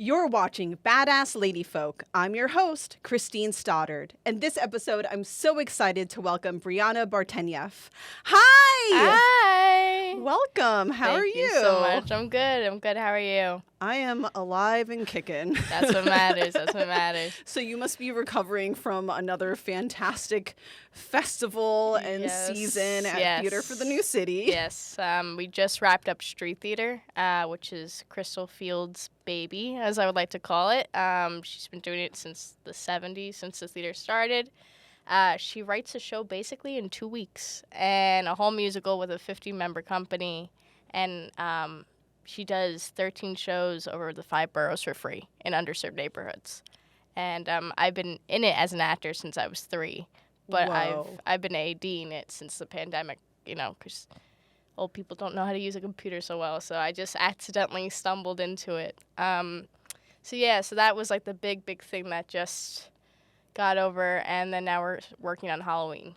You're watching Badass Ladyfolk. I'm your host, Christine Stoddard. And this episode, I'm so excited to welcome Briana Bartenieff. Hi! Hi! Welcome. How are you? Thank you so much. I'm good. How are you? I am alive and kicking. That's what matters. That's what matters. So you must be recovering from another fantastic festival and season at Theater for the New City. Yes. We just wrapped up Street Theater, which is Crystal Field's baby, as I would like to call it. She's been doing it since the 70s, since the theater started. She writes a show basically in 2 weeks and a whole musical with a 50-member company. And she does 13 shows over the 5 boroughs for free in underserved neighborhoods. And I've been in it as an actor since I was 3. But I've been ADing it since the pandemic, because old people don't know how to use a computer so well. So I just accidentally stumbled into it. So that was like the big thing that just got over. And then now we're working on Halloween.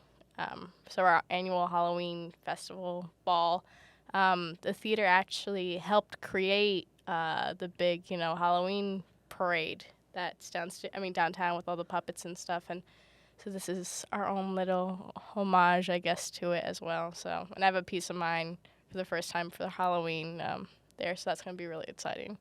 So our annual Halloween festival ball. The theater actually helped create the big, Halloween parade that's downtown with all the puppets and stuff. And so this is our own little homage, I guess, to it as well. So, and I have a piece of mine for the first time for the Halloween there, so that's going to be really exciting.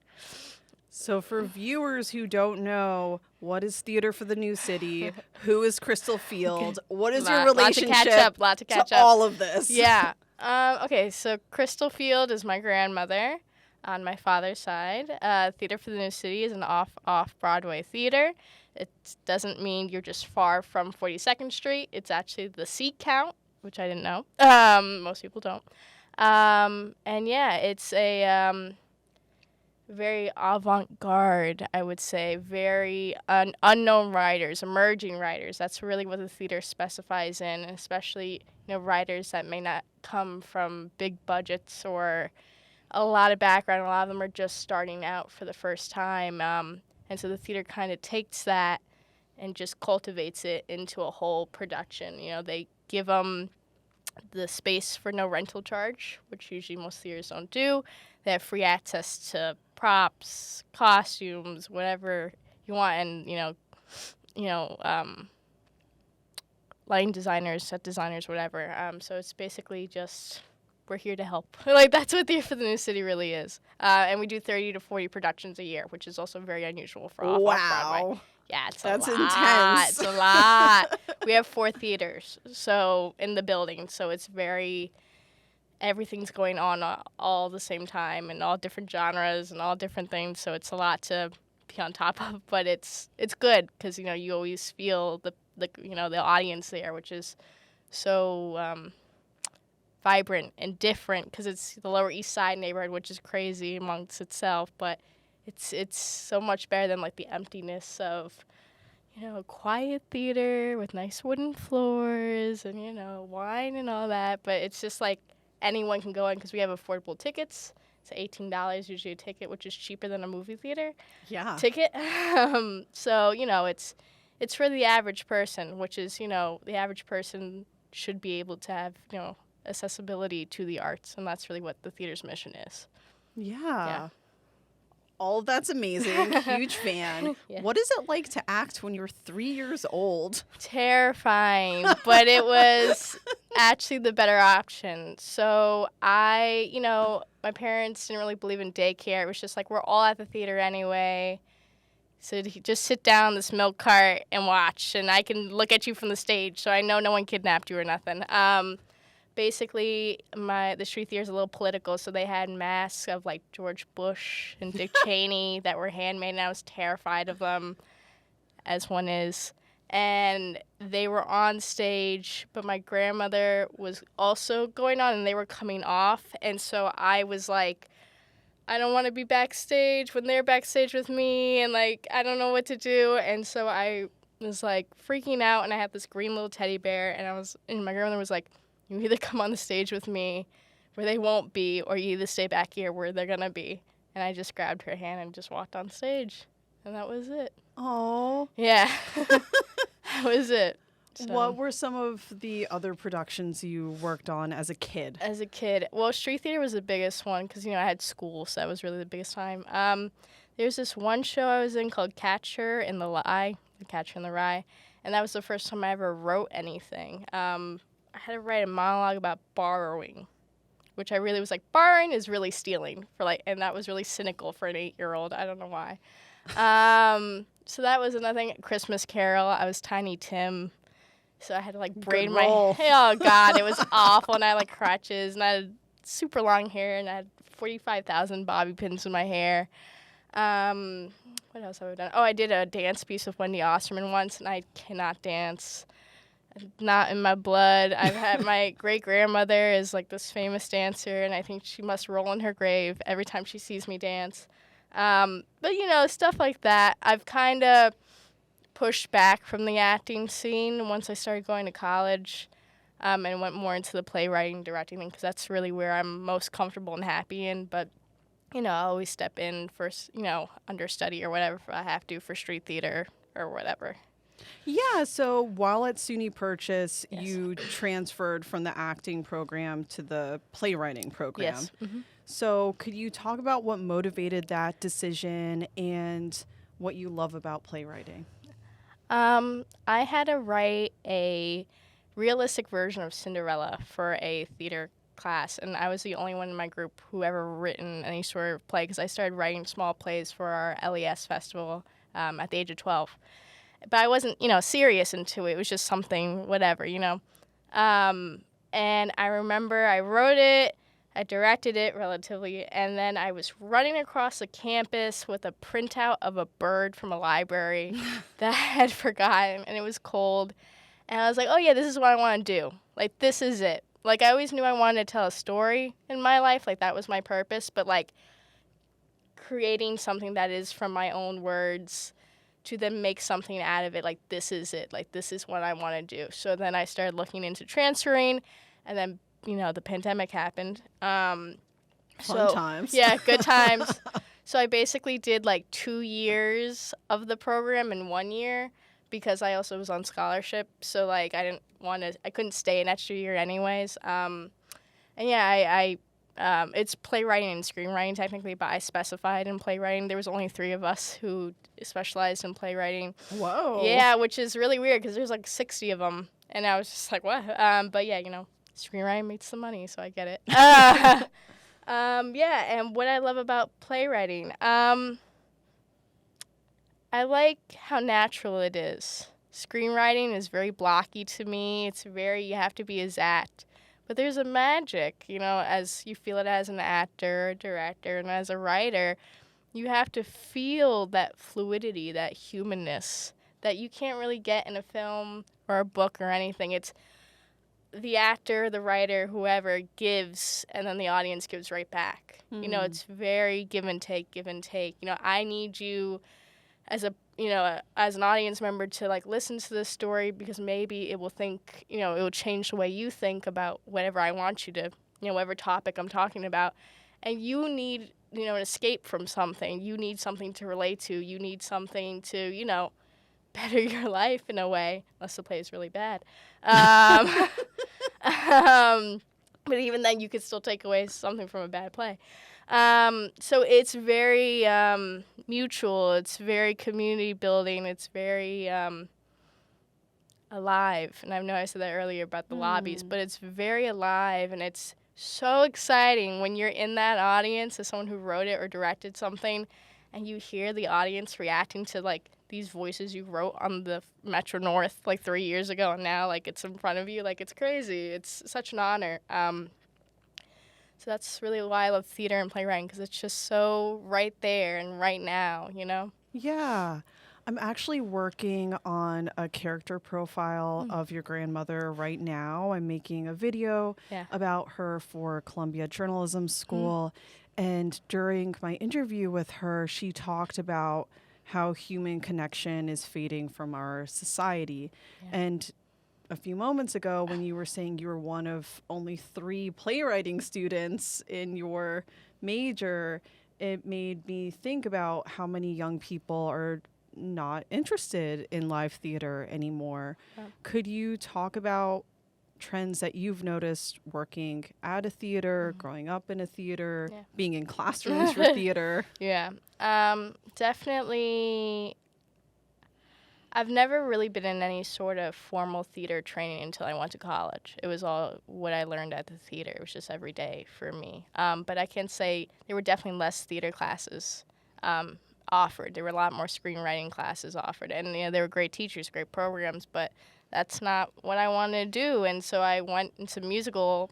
So for viewers who don't know, what is Theater for the New City? Who is Crystal Field? What is your relationship to all of this? Yeah. Okay, so Crystal Field is my grandmother on my father's side. Theater for the New City is an off-Broadway theater. It doesn't mean you're just far from 42nd Street. It's actually the seat count, which I didn't know. Most people don't. It's a very avant-garde, I would say, very unknown writers, emerging writers. That's really what the theater specifies in, especially writers that may not come from big budgets or a lot of background. A lot of them are just starting out for the first time. And so the theater kind of takes that and just cultivates it into a whole production. They give them the space for no rental charge, which usually most theaters don't do. They have free access to props, costumes, whatever you want, and lighting designers, set designers, whatever. So it's basically just we're here to help. That's what Theater for the New City really is. And we do 30 to 40 productions a year, which is also very unusual for off-Broadway. Yeah, that's intense. It's a lot. We have 4 theaters in the building, so it's everything's going on all the same time and all different genres and all different things, so it's a lot to be on top of, but it's good because you always feel the audience there, which is so vibrant and different because it's the Lower East Side neighborhood, which is crazy amongst itself, but it's so much better than the emptiness of quiet theater with nice wooden floors and wine and all that. But it's just anyone can go in because we have affordable tickets. It's $18 usually a ticket, which is cheaper than a movie theater ticket. So it's for the average person, which is the average person should be able to have accessibility to the arts, and that's really what the theater's mission is. Yeah. All of that's amazing. Huge fan. Yeah. What is it like to act when you're 3 years old? Terrifying, but it was actually the better option. So my parents didn't really believe in daycare. It was just we're all at the theater anyway. So just sit down this milk cart and watch, and I can look at you from the stage, so I know no one kidnapped you or nothing. Basically, the street theater is a little political, so they had masks of George Bush and Dick Cheney that were handmade, and I was terrified of them, as one is. And they were on stage, but my grandmother was also going on, and they were coming off, and so I was I don't want to be backstage when they're backstage with me, and I don't know what to do, and so I was freaking out, and I had this green little teddy bear, and my grandmother was you either come on the stage with me where they won't be, or you either stay back here where they're going to be. And I just grabbed her hand and just walked on stage. And that was it. Oh. Yeah. That was it. So. What were some of the other productions you worked on as a kid? Well, street theater was the biggest one because, I had school, so that was really the biggest time. There's this one show I was in called Catcher in the Rye, and that was the first time I ever wrote anything. I had to write a monologue about borrowing, which I really was like, borrowing is really stealing and that was really cynical for an 8-year-old. I don't know why. So that was another thing. Christmas Carol. I was Tiny Tim, so I had to braid my hair. Oh God, it was awful. And I had crutches, and I had super long hair, and I had 45,000 bobby pins in my hair. What else have I done? Oh, I did a dance piece with Wendy Osterman once, and I cannot dance. Not in my blood. I've had my great-grandmother is this famous dancer, and I think she must roll in her grave every time she sees me dance. But, stuff like that. I've kind of pushed back from the acting scene once I started going to college and went more into the playwriting, directing thing, because that's really where I'm most comfortable and happy in. But, I always step in for, understudy or whatever if I have to for street theater or whatever. Yeah, so while at SUNY Purchase, you transferred from the acting program to the playwriting program. Yes. Mm-hmm. So could you talk about what motivated that decision and what you love about playwriting? I had to write a realistic version of Cinderella for a theater class, and I was the only one in my group who ever written any sort of play because I started writing small plays for our LES festival at the age of 12. But I wasn't, serious into it. It was just something, whatever, And I remember I wrote it, I directed it relatively, and then I was running across the campus with a printout of a bird from a library that I had forgotten, and it was cold. And I was like, oh, yeah, this is what I want to do. This is it. I always knew I wanted to tell a story in my life. That was my purpose. But, creating something that is from my own words to then make something out of it, this is it. This is what I want to do. So then I started looking into transferring, and then, the pandemic happened. Fun times. Yeah, good times. So I basically did, 2 years of the program in 1 year because I also was on scholarship. So, I couldn't stay an extra year anyways. And, yeah, it's playwriting and screenwriting technically, but I specified in playwriting. There was only 3 of us who specialized in playwriting. Whoa. Yeah, which is really weird because there's 60 of them, and I was just like, what? But yeah, screenwriting makes the money, so I get it. Yeah, and what I love about playwriting, I like how natural it is. Screenwriting is very blocky to me. You have to be exact. But there's a magic, as you feel it as an actor, or director, and as a writer, you have to feel that fluidity, that humanness that you can't really get in a film or a book or anything. It's the actor, the writer, whoever gives, and then the audience gives right back. Mm-hmm. It's very give and take, give and take. I need you as as an audience member to listen to this story because maybe it will it will change the way you think about whatever I want you to, whatever topic I'm talking about. And you need, an escape from something. You need something to relate to. You need something to, better your life in a way, unless the play is really bad. But even then, you could still take away something from a bad play. So it's very mutual. It's very community building. It's very alive. And I know I said that earlier about the lobbies, but it's very alive, and it's so exciting when you're in that audience as someone who wrote it or directed something, and you hear the audience reacting to these voices you wrote on the Metro North 3 years ago, and now it's in front of you. It's crazy. It's such an honor. So that's really why I love theater and playwriting, because it's just so right there and right now, Yeah. I'm actually working on a character profile of your grandmother right now. I'm making a video about her for Columbia Journalism School. And during my interview with her, she talked about how human connection is fading from our society. Yeah. And a few moments ago, when you were saying you were one of only 3 playwriting students in your major, it made me think about how many young people are not interested in live theater anymore. Yeah. Could you talk about trends that you've noticed working at a theater, growing up in a theater, being in classrooms for theater? Yeah. Definitely. I've never really been in any sort of formal theater training until I went to college. It was all what I learned at the theater. It was just every day for me. But I can say there were definitely less theater classes offered. There were a lot more screenwriting classes offered. And there were great teachers, great programs, but that's not what I wanted to do. And so I went into musical,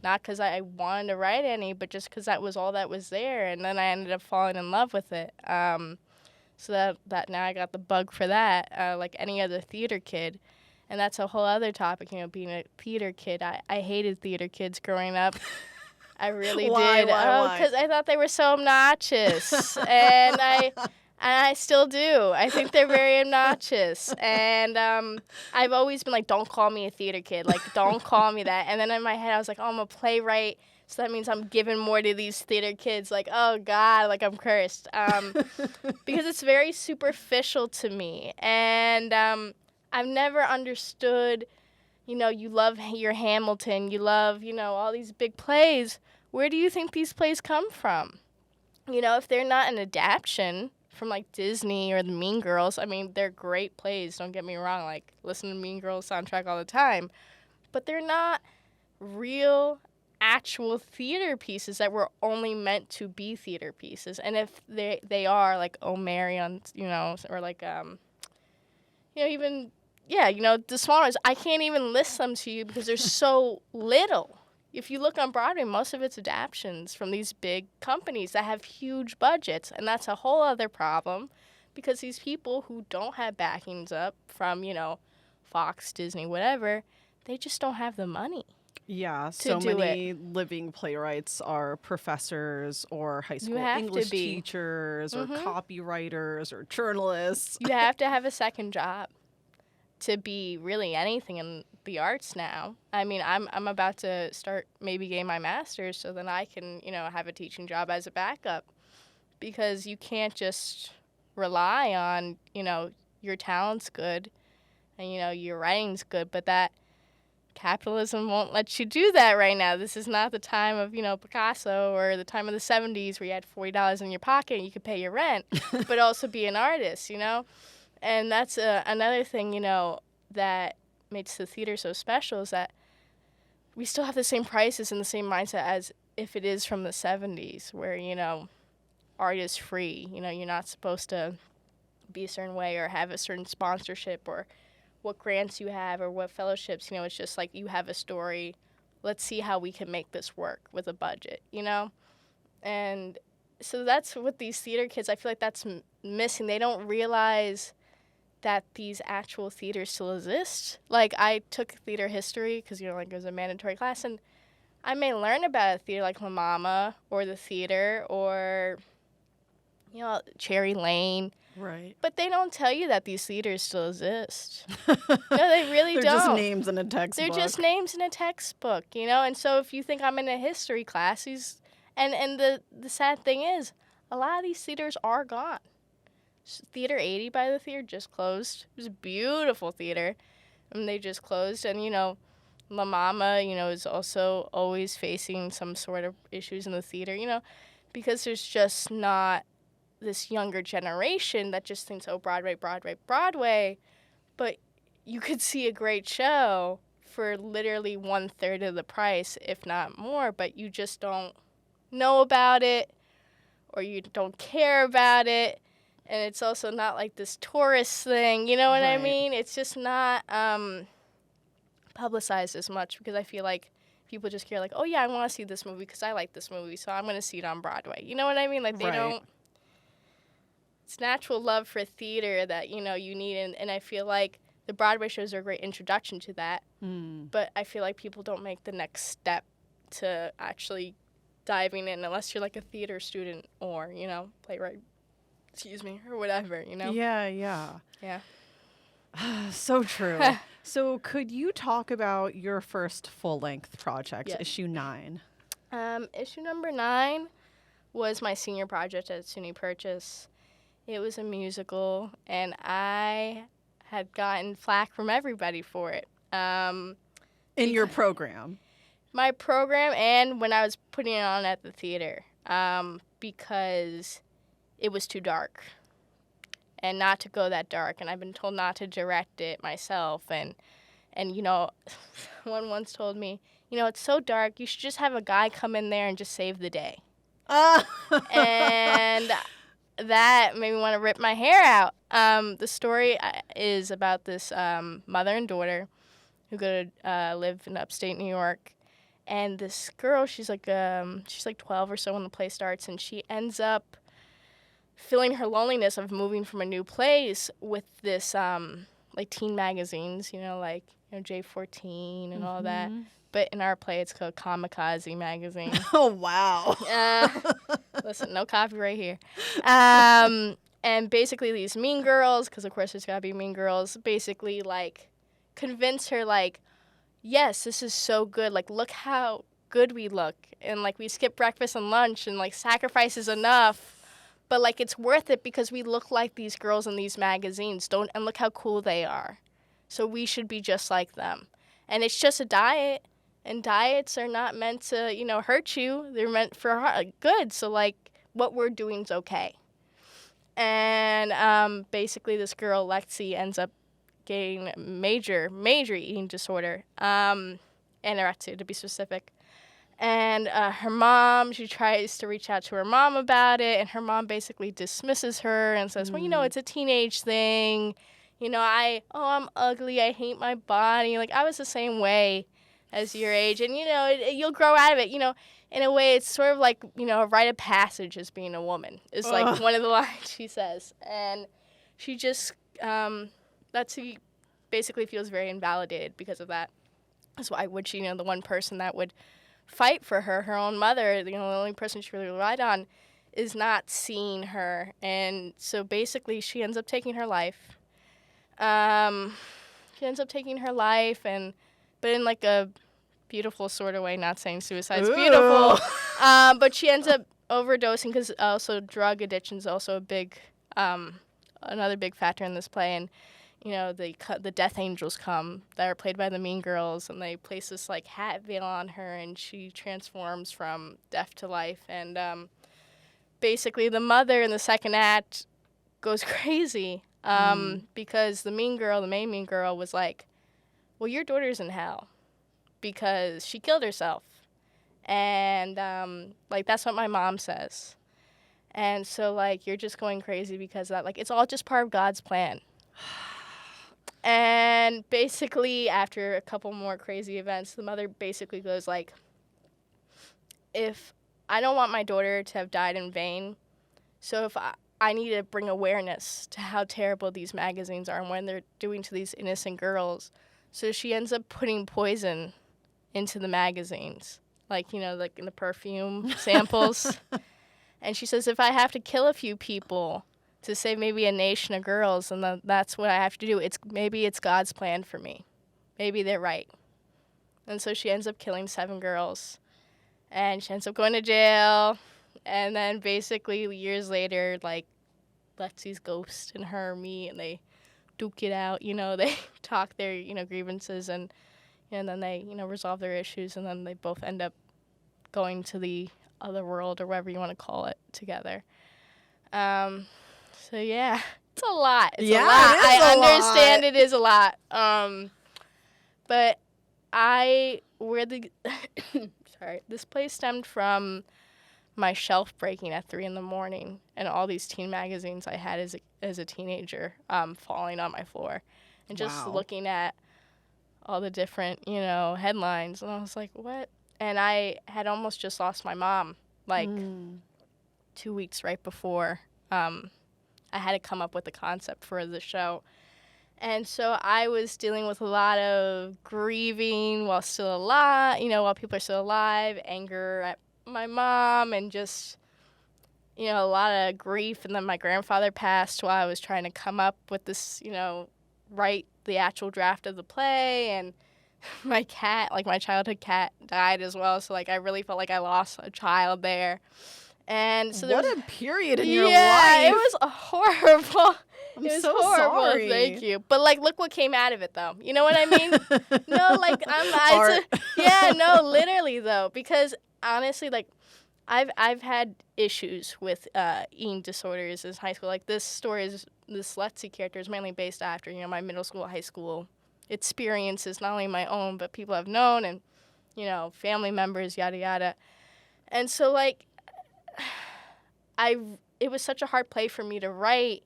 not because I wanted to write any, but just because that was all that was there. And then I ended up falling in love with it. So that now I got the bug for that, like any other theater kid. And that's a whole other topic, being a theater kid. I hated theater kids growing up. I really did. Why? Because I thought they were so obnoxious. and I still do. I think they're very obnoxious. And I've always been like, don't call me a theater kid. Like, don't call me that. And then in my head, I was like, oh, I'm a playwright. So that means I'm giving more to these theater kids. Like, oh, God, like I'm cursed. Because it's very superficial to me. And I've never understood, you love your Hamilton. You love, all these big plays. Where do you think these plays come from? If they're not an adaptation from, like, Disney or the Mean Girls, I mean, they're great plays. Don't get me wrong. Like, listen to Mean Girls soundtrack all the time. But they're not real actual theater pieces that were only meant to be theater pieces. And if they are, like Oh Mary on, or like even the smaller ones, I can't even list them to you because there's so little. If you look on Broadway, most of it's adaptations from these big companies that have huge budgets, and that's a whole other problem because these people who don't have backings up from Fox, Disney, whatever, they just don't have the money. Yeah, so many living playwrights are professors or high school English teachers or copywriters or journalists. You have to have a second job to be really anything in the arts now. I mean, I'm about to start maybe getting my master's so then I can, have a teaching job as a backup because you can't just rely on, your talent's good and, your writing's good, but that capitalism won't let you do that right now. This is not the time of, Picasso or the time of the 70s where you had $40 in your pocket and you could pay your rent, but also be an artist, And that's another thing, that makes the theater so special is that we still have the same prices and the same mindset as if it is from the 70s where, art is free. You're not supposed to be a certain way or have a certain sponsorship or what grants you have or what fellowships, it's just like you have a story. Let's see how we can make this work with a budget, And so that's what these theater kids, I feel like that's missing. They don't realize that these actual theaters still exist. Like, I took theater history because, it was a mandatory class, and I may learn about a theater like La Mama or the theater or, Cherry Lane. Right. But they don't tell you that these theaters still exist. No, they really They're don't. They're just names in a textbook. They're just names in a textbook, And so if you think I'm in a history class, and the sad thing is, a lot of these theaters are gone. Theater 80 by the theater just closed. It was a beautiful theater. And they just closed. And, La Mama, is also always facing some sort of issues in the theater, because there's just not this younger generation that just thinks, oh, Broadway, Broadway, Broadway. But you could see a great show for literally 1/3 of the price, if not more, but you just don't know about it or you don't care about it. And it's also not like this tourist thing, you know what I mean? It's just not publicized as much because I feel like people just care like, oh, yeah, I want to see this movie because I like this movie, so I'm going to see it on Broadway. You know what I mean? Like, they don't... It's natural love for theater that, you need, and I feel like the Broadway shows are a great introduction to that, but I feel like people don't make the next step to actually diving in unless you're like a theater student or, playwright. Or whatever, Yeah. Yeah. So true. So could you talk about your first full-length project, Issue 9? Issue number 9 was my senior project at SUNY Purchase. It was a musical, and I had gotten flack from everybody for it. In your program? My program and when I was putting it on at the theater, because it was too dark and not to go that dark. And I've been told not to direct it myself. And someone once told me, it's so dark, you should just have a guy come in there and just save the day. And that made me want to rip my hair out. The story is about this mother and daughter who go to live in upstate New York. And this girl, she's like 12 or so when the play starts, and she ends up feeling her loneliness of moving from a new place with this like teen magazines, J14 and all that. But in our play, it's called Kamikaze Magazine. Oh, wow. Listen, no copyright here. And basically these mean girls, because of course there's got to be mean girls, basically like convince her like, yes, this is so good. Like, look how good we look. And, like, we skip breakfast and lunch and, like, sacrifice is enough. But, like, it's worth it because we look like these girls in these magazines. And look how cool they are. So we should be just like them. And it's just a diet. And diets are not meant to, hurt you. They're meant for good. So, like, what we're doing is okay. And basically this girl, Lexi, ends up getting major eating disorder, anorexia to be specific. And her mom, she tries to reach out to her mom about it, and her mom basically dismisses her and says, well, it's a teenage thing. I'm ugly, I hate my body. Like, I was the same way as your age, and, you'll grow out of it. In a way, it's sort of like, a rite of passage as being a woman is like one of the lines she says. And she just, she basically feels very invalidated because of that. So why would she, the one person that would fight for her own mother, the only person she really relied on, is not seeing her. And so basically she ends up taking her life. But in like a beautiful sort of way, not saying suicide's beautiful. But she ends up overdosing because also drug addiction is also a big, another big factor in this play. And the death angels come that are played by the mean girls, and they place this like hat veil on her, and she transforms from death to life. And basically the mother in the second act goes crazy because the main mean girl was like, well, your daughter's in hell because she killed herself. And that's what my mom says. And so like, you're just going crazy because that, like, it's all just part of God's plan. And basically, after a couple more crazy events, the mother basically goes like, if I don't want my daughter to have died in vain, so if I need to bring awareness to how terrible these magazines are and what they're doing to these innocent girls. So she ends up putting poison into the magazines, like in the perfume samples. And she says, if I have to kill a few people to save maybe a nation of girls, and that's what I have to do. Maybe it's God's plan for me. Maybe they're right. And so she ends up killing 7 girls, and she ends up going to jail. And then basically years later, like, Lexi's ghost and her meet, and they duke it out. They talk their grievances, and then they resolve their issues, and then they both end up going to the other world or whatever you want to call it together. So yeah, it's a lot. It's a lot. I understand it is a lot. But this play stemmed from my shelf breaking at 3 a.m. and all these teen magazines I had as a teenager falling on my floor, and just looking at all the different headlines, and I was like, what? And I had almost just lost my mom, like 2 weeks right before. I had to come up with the concept for the show. And so I was dealing with a lot of grieving while still alive, while people are still alive, anger at my mom, and just, a lot of grief. And then my grandfather passed while I was trying to come up with this, write the actual draft of the play. And my cat, like my childhood cat, died as well. So, like, I really felt like I lost a child there. And so what a period in your life. Yeah, it was horrible. I'm it was so horrible. sorry. Thank you. But like, look what came out of it, though. You know what I mean? No, like Art. yeah, no, literally though, because honestly, like, I've had issues with eating disorders in high school. Like this Letsy character is mainly based after my middle school, high school experiences, not only my own but people I've known and family members, yada yada. And so like, it was such a hard play for me to write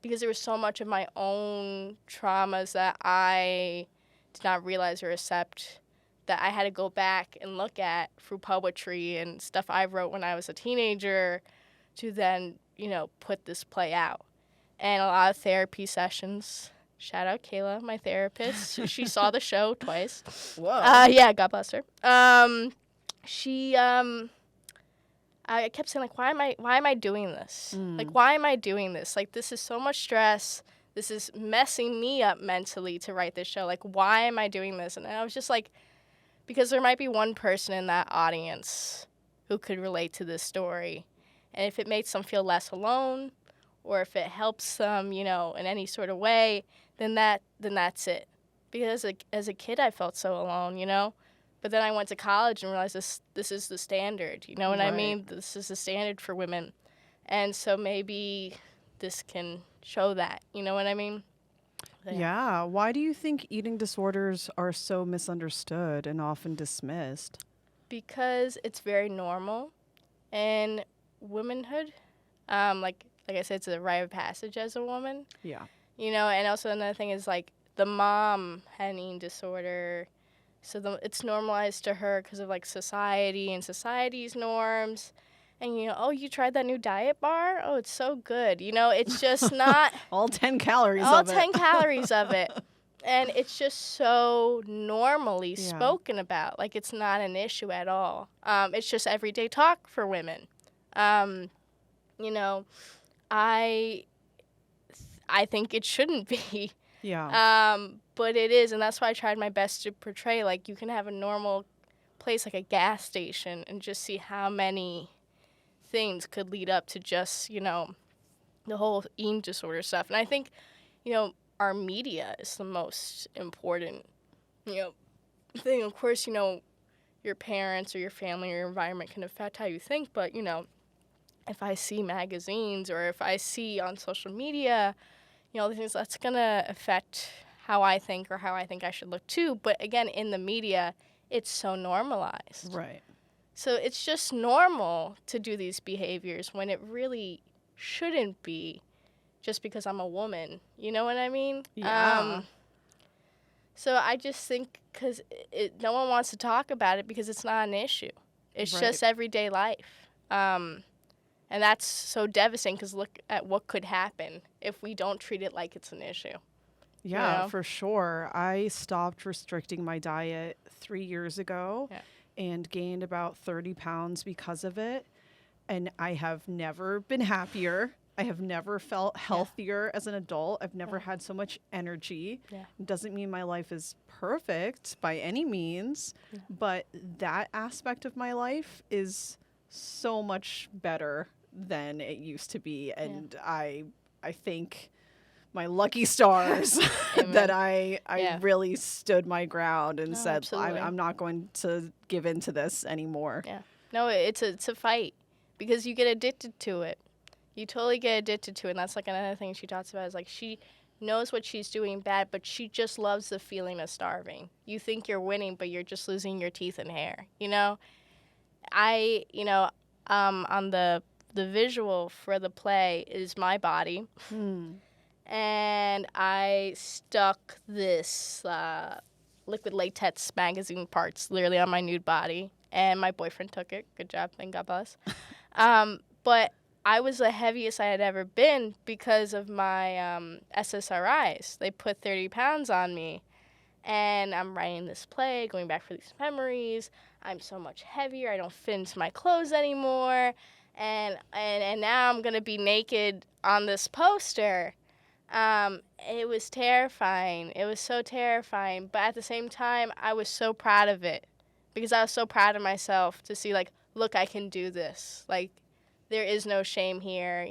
because there was so much of my own traumas that I did not realize or accept, that I had to go back and look at through poetry and stuff I wrote when I was a teenager to then, put this play out. And a lot of therapy sessions. Shout out Kayla, my therapist. She saw the show twice. Whoa. Yeah, God bless her. I kept saying, like, why am I doing this? Like, why am I doing this? Like, this is so much stress. This is messing me up mentally to write this show. Like, why am I doing this? And I was just like, because there might be one person in that audience who could relate to this story. And if it makes them feel less alone, or if it helps them, in any sort of way, then that's it. Because as a kid, I felt so alone, But then I went to college and realized this is the standard. You know what I mean? This is the standard for women. And so maybe this can show that. You know what I mean? Yeah. Why do you think eating disorders are so misunderstood and often dismissed? Because it's very normal in womanhood. Like I said, it's a rite of passage as a woman. Yeah. And also another thing is, like, the mom had an eating disorder. So it's normalized to her because of, like, society and society's norms. And, you tried that new diet bar? Oh, it's so good. It's just not... all 10 calories all of it. 10 calories of it. And it's just so normally spoken about. Like, it's not an issue at all. It's just everyday talk for women. I think it shouldn't be. Yeah. But it is, and that's why I tried my best to portray, like, you can have a normal place like a gas station and just see how many things could lead up to just, the whole eating disorder stuff. And I think, our media is the most important, thing. Of course, your parents or your family or your environment can affect how you think, but, if I see magazines or if I see on social media, the things that's going to affect how I think or how I think I should look too. But again, in the media, it's so normalized. Right. So it's just normal to do these behaviors when it really shouldn't be, just because I'm a woman. You know what I mean? Yeah. So I just think because no one wants to talk about it because it's not an issue. It's just everyday life. And that's so devastating because look at what could happen if we don't treat it like it's an issue. Yeah, for sure. I stopped restricting my diet 3 years ago and gained about 30 pounds because of it. And I have never been happier. I have never felt healthier as an adult. I've never had so much energy. Yeah. It doesn't mean my life is perfect by any means, but that aspect of my life is so much better than it used to be. And I think my lucky stars that I really stood my ground and said, I'm not going to give in to this anymore. Yeah. No, it's a fight because you get addicted to it. You totally get addicted to it. And that's like another thing she talks about is like she knows what she's doing bad, but she just loves the feeling of starving. You think you're winning, but you're just losing your teeth and hair, on the visual for the play is my body. And I stuck this liquid latex magazine parts literally on my nude body, and my boyfriend took it. Good job, thank God bless. But I was the heaviest I had ever been because of my SSRIs. They put 30 pounds on me, and I'm writing this play, going back for these memories. I'm so much heavier. I don't fit into my clothes anymore, and now I'm gonna be naked on this poster. It was terrifying. It was so terrifying. But at the same time, I was so proud of it because I was so proud of myself to see, like, look, I can do this. Like, there is no shame here,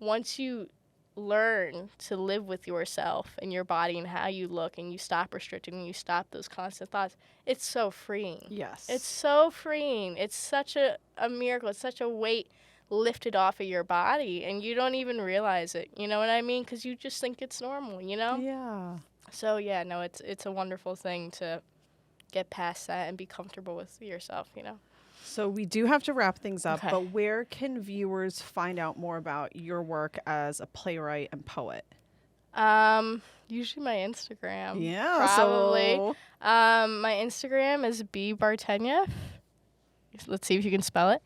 Once you learn to live with yourself and your body and how you look, and you stop restricting and you stop those constant thoughts, it's so freeing. Yes. It's so freeing. It's such a miracle. It's such a weight lifted off of your body, and you don't even realize it. You know what I mean? Because you just think it's normal, you know? Yeah. So, yeah, no, it's a wonderful thing to get past that and be comfortable with yourself, you know? So we do have to wrap things up, Okay. but where can viewers find out more about your work as a playwright and poet? Usually my Instagram. Yeah, probably. so My Instagram is Bartenieff. Let's see if you can spell it.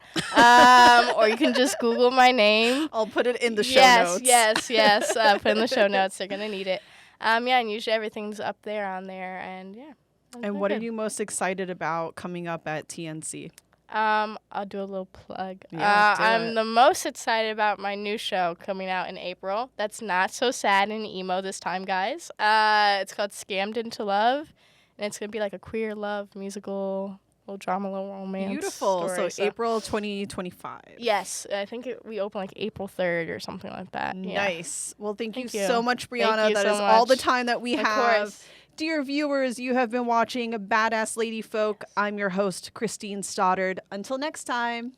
Or you can just Google my name. I'll put it in the show notes. Yes. Put in the show notes. They're gonna need it. And usually everything's up there on there, and yeah. And what are you most excited about coming up at TNC? I'll do a little plug. Yeah, I'm the most excited about my new show coming out in April. That's not so sad and emo this time, guys. It's called Scammed into Love, and it's gonna be like a queer love musical, little drama, little romance. Beautiful. Story, so April 2025. Yes, I think we open like April 3rd or something like that. Nice. Yeah. Well, thank you you so much, Briana. Thank you That so is all the much. time that we Of have. course. Dear viewers, you have been watching Badass Lady Folk. I'm your host, Christine Stoddard. Until next time.